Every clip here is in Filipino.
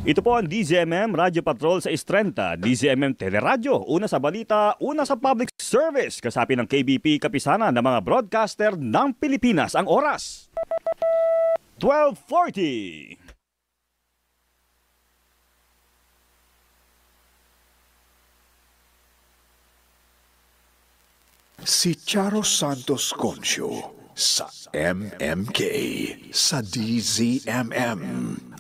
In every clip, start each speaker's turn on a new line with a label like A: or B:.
A: Ito po ang DZMM Radyo Patrol sa Istrenta, DZMM Teleradyo, una sa balita, una sa public service, kasapi ng KBP kapisanan ng mga broadcaster ng Pilipinas. Ang oras, 12:40.
B: Si Charo Santos Concio sa MMK, sa DZMM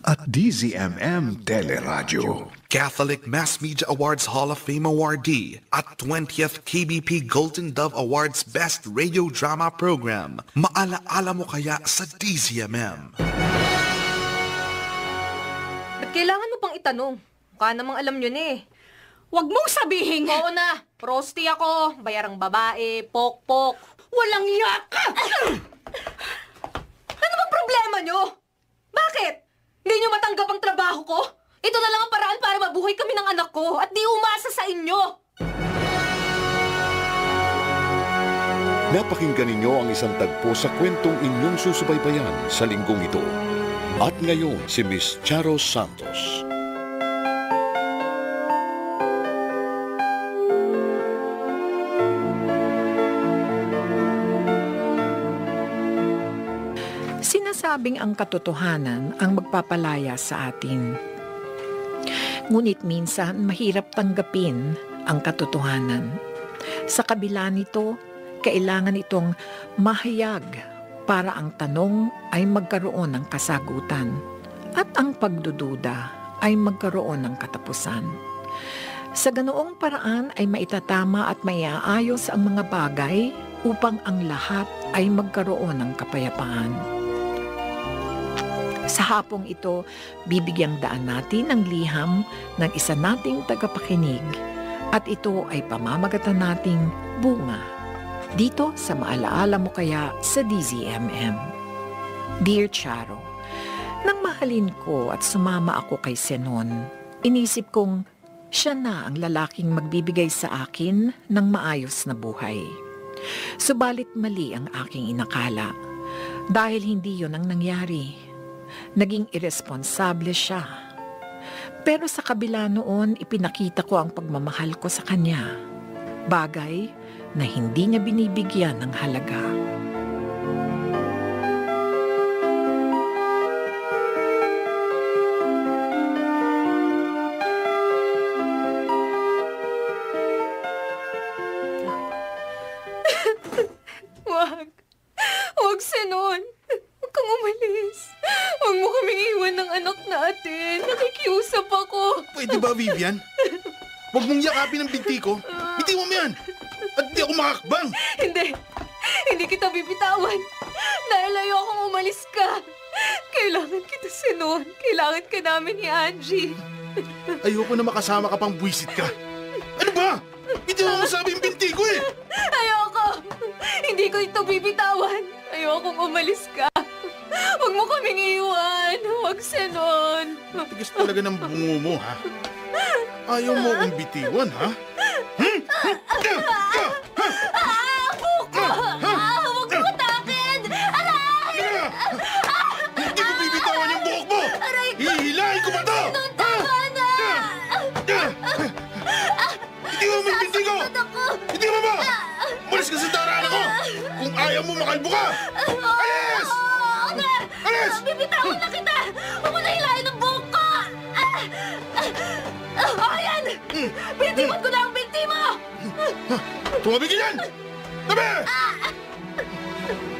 B: at DZMM Teleradyo.
C: Catholic Mass Media Awards Hall of Fame awardee at 20th KBP Golden Dove Awards Best Radio Drama Program. Maalaala mo kaya sa DZMM?
D: Ba't kailangan mo pang itanong? Mukha namang alam nyo na eh.
E: Huwag mong sabihin!
D: Oo na, prosti ako, bayarang babae, pok-pok.
E: Walang yaka!
D: Ano bang problema nyo? Bakit? Hindi nyo matanggap ang trabaho ko? Ito na lang ang paraan para mabuhay kami ng anak ko at di umasa sa inyo.
B: Napakinggan ninyo ang isang tagpo sa kwentong inyong susubaybayan sa linggong ito. At ngayon si Miss Charo Santos.
F: Sinasabing ang katotohanan ang magpapalaya sa atin. Ngunit minsan mahirap tanggapin ang katotohanan. Sa kabila nito, kailangan itong mahayag para ang tanong ay magkaroon ng kasagutan at ang pagdududa ay magkaroon ng katapusan. Sa ganoong paraan ay maitatama at maiaayos ang mga bagay upang ang lahat ay magkaroon ng kapayapaan. Sa hapong ito, bibigyang daan natin ang liham ng isa nating tagapakinig at ito ay pamamagatan nating bunga. Dito sa Maalaala Mo Kaya sa DZMM. Dear Charo, nang mahalin ko at sumama ako kay Zenon, inisip kong siya na ang lalaking magbibigay sa akin ng maayos na buhay. Subalit mali ang aking inakala dahil hindi yon ang nangyari. Naging irresponsable siya. Pero sa kabila noon, ipinakita ko ang pagmamahal ko sa kanya. Bagay na hindi niya binibigyan ng halaga.
D: Huwag Zenon. Huwag kang umalis. Huwag mo kaming iwan ng anak natin. Nakikiusap ako.
G: Pwede ba, Vivian? Huwag mong yakapin ang binti ko. Bitiwan mo yan. At di ako makakbang.
D: Hindi kita bibitawan. Dahil ayokong umalis ka. Kailangan kita, Zenon. Kailangan ka namin ni Angie.
G: Ayoko na makasama ka pang buwisit ka. Ano ba? Bitiwan mo sabi yung binti ko eh.
D: Ayoko. Hindi ko ito bibitawan. Ayokong umalis ka. Huwag mo kaming iwan. Huwag, Zenon.
G: Tigas talaga ng bungo mo, ha? Ayaw mo akong bitiwan, ha?
D: Buko! Huwag mo atakin! Aray!
G: Hindi ko bibitawan yung buhok mo! Hihilahin ko ba ito?
D: Tama na!
G: Bitiwan mo yung binti ko! Bitiwan mo! Umalis ka sa daraan ako! Kung ayaw mo, makalbo ka! Alis! Alis!
D: Bibitawan na kita! Huwag mo na hilahin ang buhok ko! Ayan! Binitiwan ko na ang binti mo!
G: Tumabi ka yan! Tabi!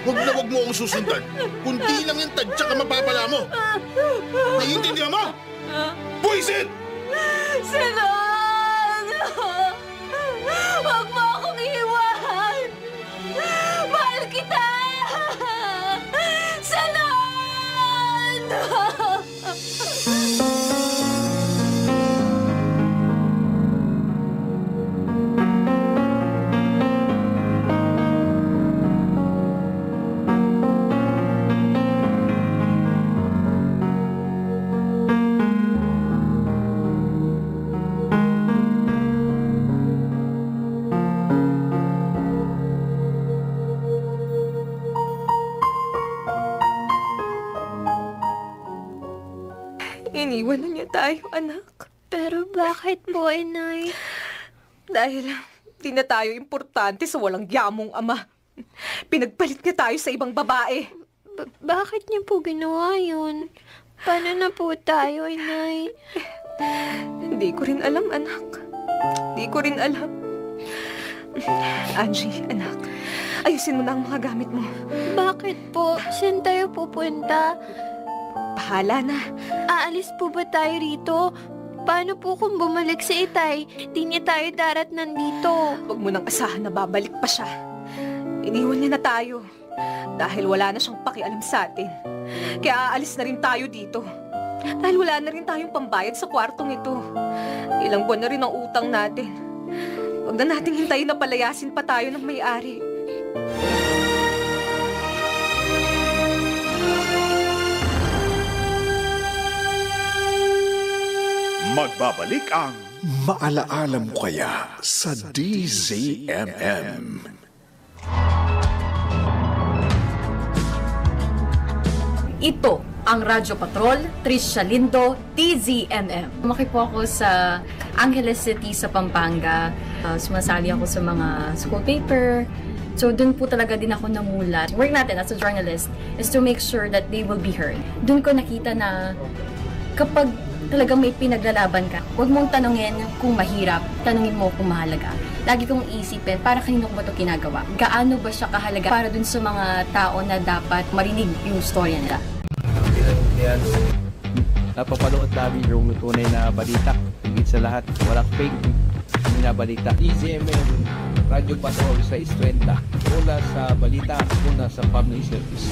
G: Huwag na huwag mo akong susundan. Kunti lang yung tadya ka mapapala mo. Naiintindihan mo? Buisit!
D: Zenon! Huwag mo akong iiwan! Mahal kita! Zenon! Iniwan na niya tayo, anak.
H: Pero bakit po, Inay?
D: Dahil di na tayo importante sa walang yamong ama. Pinagpalit niya tayo sa ibang babae.
H: Bakit niya po ginawa yun? Paano na po tayo, Inay?
D: Hindi ko rin alam, anak. Hindi ko rin alam. Angie, anak, ayusin mo na ang mga gamit mo.
H: Bakit po? Saan tayo pupunta?
D: Bahala na.
H: Aalis po ba tayo rito? Paano po kung bumalik si Itay? Di niya tayo daratnan dito.
D: Huwag mo nang asahan na babalik pa siya. Iniwan niya na tayo. Dahil wala na siyang pakialam sa atin. Kaya aalis na rin tayo dito. Dahil wala na rin tayong pambayad sa kwartong ito. Ilang buwan na rin ang utang natin. Huwag na nating hintayin na palayasin pa tayo ng may-ari.
B: Magbabalik ang Maalaala Mo Kaya sa DZMM.
I: Ito ang Radyo Patrol, Trisha Lindo, TZMM. Lumaki po ako sa Angeles City sa Pampanga. Sumasali ako sa mga school paper. So, dun po talaga din ako namulat. Work natin as a journalist is to make sure that they will be heard. Dun ko nakita na kapag talagang may pinaglalaban ka, huwag mong tanungin kung mahirap, tanungin mo kung mahalaga. Lagi kong isipin, para kanino ko ba ito ginagawa? Gaano ba siya kahalaga para dun sa mga tao na dapat marinig yung storya nila?
J: Napapanood namin yung tunay na balita. Higit sa lahat, walang fake na balita. DZMM, Radyo Patrol sa Istrenta. Una sa balita, una sa public service.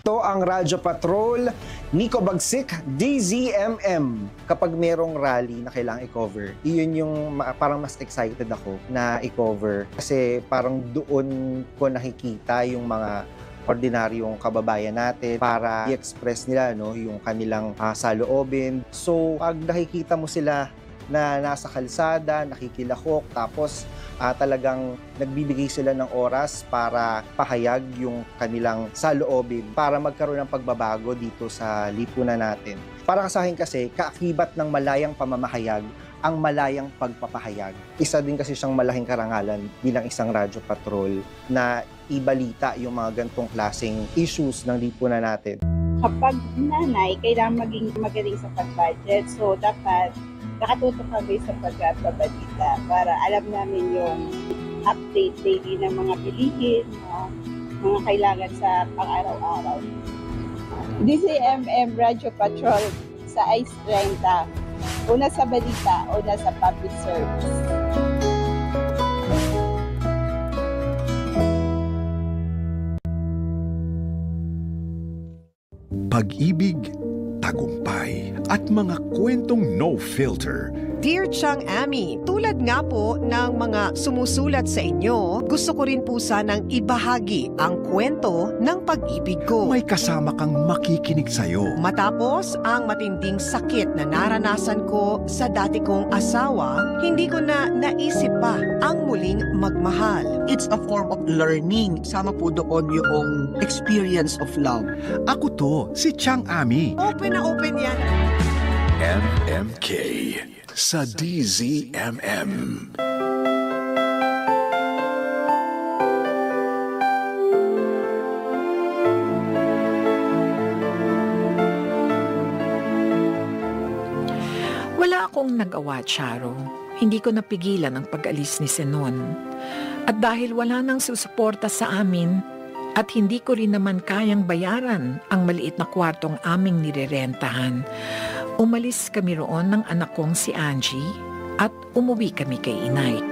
K: Ito ang Radyo Patrol, Nico Bagsik, DZMM. Kapag merong rally na kailangang i-cover, iyon yung parang mas excited ako na i-cover. Kasi parang doon ko nakikita yung mga ordinaryong kababayan natin para i-express nila yung kanilang saloobin. So, pag nakikita mo sila na nasa kalsada, nakikilahok, tapos talagang nagbibigay sila ng oras para pahayag yung kanilang saloobin para magkaroon ng pagbabago dito sa lipunan natin. Para sa akin kasi, kaakibat ng malayang pamamahayag ang malayang pagpapahayag. Isa din kasi siyang malaking karangalan bilang isang radyo patrol na ibalita yung mga gantong klaseng issues ng lipunan natin.
L: Kapag nanay, kailangan maging magaling sa pag-budget. So, dapat nakatutok kami sa pagbabalita para alam namin yung update daily ng mga bilihin, mga kailangan sa pang-araw-araw. DZMM Radio Patrol sa Ice 30. Una sa balita, una sa public service.
B: Pag-ibig, tagumpay, at mga kwentong no filter.
M: Dear Chang Ami, tulad nga po ng mga sumusulat sa inyo, gusto ko rin po sanang ibahagi ang kwento ng pag-ibig ko.
B: May kasama kang makikinig sa'yo.
M: Matapos ang matinding sakit na naranasan ko sa dati kong asawa, hindi ko na naisip pa ang muling magmahal.
N: It's a form of learning. Sama po doon yung experience of love.
B: Ako to, si Chang Ami.
M: Open na open yan.
B: MMK sa DZMM.
F: Wala akong nagawa, Charo. Hindi ko napigilan ang pag-alis ni Zenon. At dahil wala nang susuporta sa amin, at hindi ko rin naman kayang bayaran ang maliit na kwartong aming nirerentahan, umalis kami roon ng anak kong si Angie at umuwi kami kay Inay.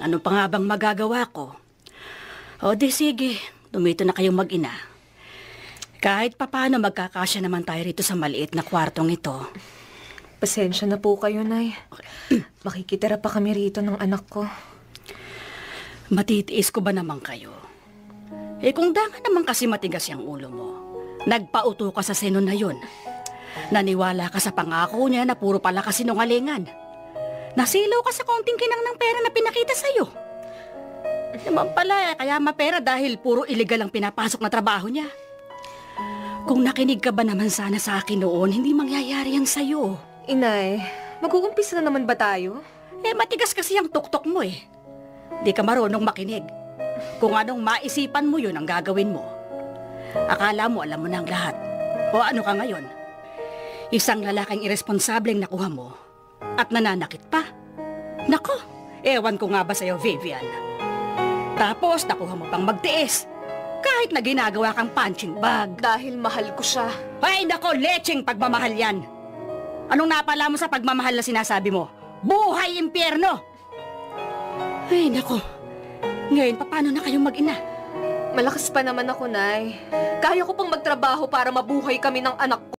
E: Ano pa nga bang magagawa ko? O di sige, dumito na kayong mag-ina. Kahit papaano magkakasya naman tayo rito sa maliit na kwartong ito.
D: Pasensya na po kayo, Nay. Makikitira pa kami rito ng anak ko.
E: Matitiis ko ba naman kayo? Kung dangan naman kasi matigas yung ulo mo, nagpauto ka sa Zenon na yun. Naniwala ka sa pangako niya na puro pala kasinungalingan. Nasilaw ka sa konting kinang ng pera na pinakita sa'yo. Naman pala, kaya mapera dahil puro illegal ang pinapasok na trabaho niya. Kung nakinig ka ba naman sana sa akin noon, hindi mangyayari yan sa'yo.
D: Inay, mag-uumpisa na naman ba tayo?
E: Matigas kasi ang tuktok mo eh. Di ka marunong makinig. Kung anong maisipan mo yun ang gagawin mo. Akala mo alam mo na ang lahat. O ano ka ngayon? Isang lalaking irresponsableng nakuha mo at nananakit pa. Nako, ewan ko nga ba sa'yo, Vivian. Tapos nakuha mo pang magtiis. Kahit na ginagawa kang punching bag.
D: Dahil mahal ko siya.
E: Ay nako, lecheng pagmamahal yan. Anong napala mo sa pagmamahal na sinasabi mo? Buhay impyerno! Ay nako, ngayon paano na kayong mag-ina?
D: Malakas pa naman ako, Nay. Kaya ko pang magtrabaho para mabuhay kami ng anak ko.